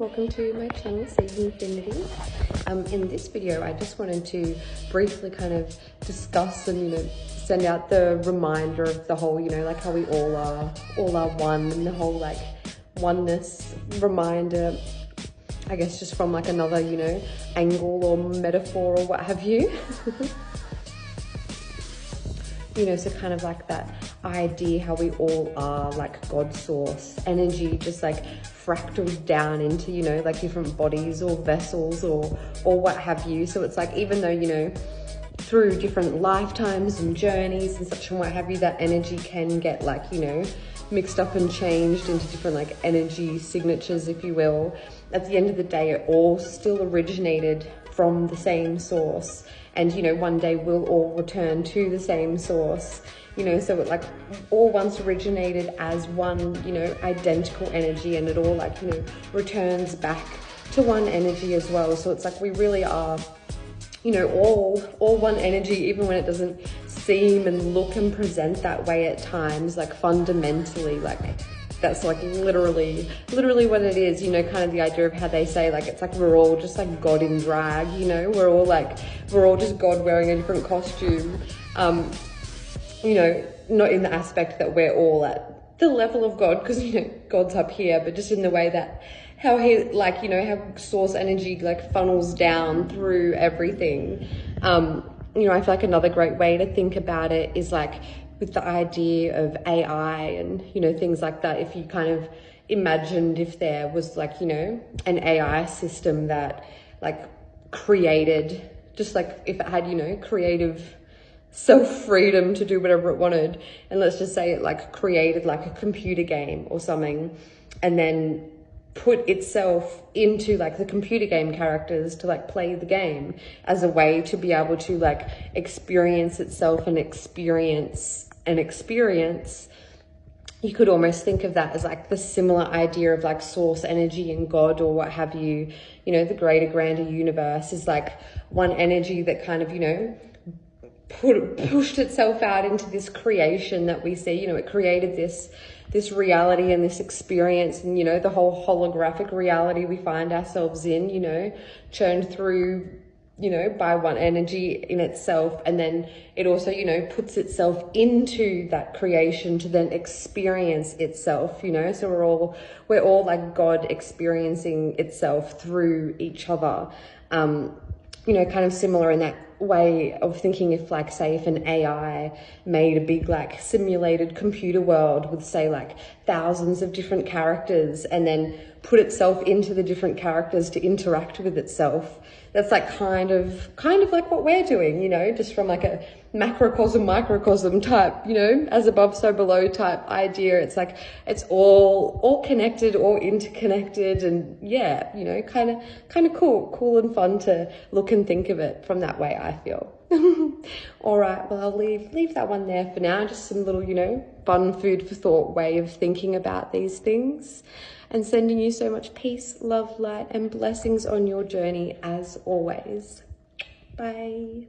welcome to my channel, Seeds Infinity. In this video, I just wanted to briefly kind of discuss and, send out the reminder of the whole, like how we all are one, and the whole like oneness reminder, I guess just from like another, angle or metaphor or what have you. So kind of like that idea how we all are like God source energy, just like fractaled down into, like different bodies or vessels or what have you. So it's like, even though, through different lifetimes and journeys and such and what have you, that energy can get like, mixed up and changed into different like energy signatures, if you will. At the end of the day, it all still originated from the same source. And, one day we'll all return to the same source, so it like all once originated as one, identical energy, and it all like, returns back to one energy as well. So it's like we really are, all one energy, even when it doesn't seem and look and present that way at times. Like fundamentally, like that's like literally what it is, kind of the idea of how they say like it's like we're all just like God in drag, we're all just God wearing a different costume, not in the aspect that we're all at the level of God, because God's up here, but just in the way that how he like, how source energy like funnels down through everything. I feel like another great way to think about it is like with the idea of AI and, things like that. If you kind of imagined if there was like, an AI system that like created, just like if it had, creative self-freedom to do whatever it wanted. And let's just say it like created like a computer game or something, and then put itself into like the computer game characters to like play the game as a way to be able to like experience itself and experience an experience. You could almost think of that as like the similar idea of like source energy and God or what have you. The greater, grander universe is like one energy that kind of, pushed itself out into this creation that we see. It created this reality and this experience, and the whole holographic reality we find ourselves in, churned through, by one energy in itself. And then it also, puts itself into that creation to then experience itself, so we're all like God experiencing itself through each other. Kind of similar in that way of thinking, if like, say, if an AI made a big like simulated computer world with say like thousands of different characters, and then put itself into the different characters to interact with itself. That's like kind of like what we're doing, just from like a macrocosm, microcosm type, as above, so below type idea. It's like, it's all connected, all interconnected, and yeah, kind of cool and fun to look and think of it from that way, I feel. All right, well, I'll leave that one there for now. Just some little, fun food for thought way of thinking about these things, and sending you so much peace, love, light, and blessings on your journey as always. Bye.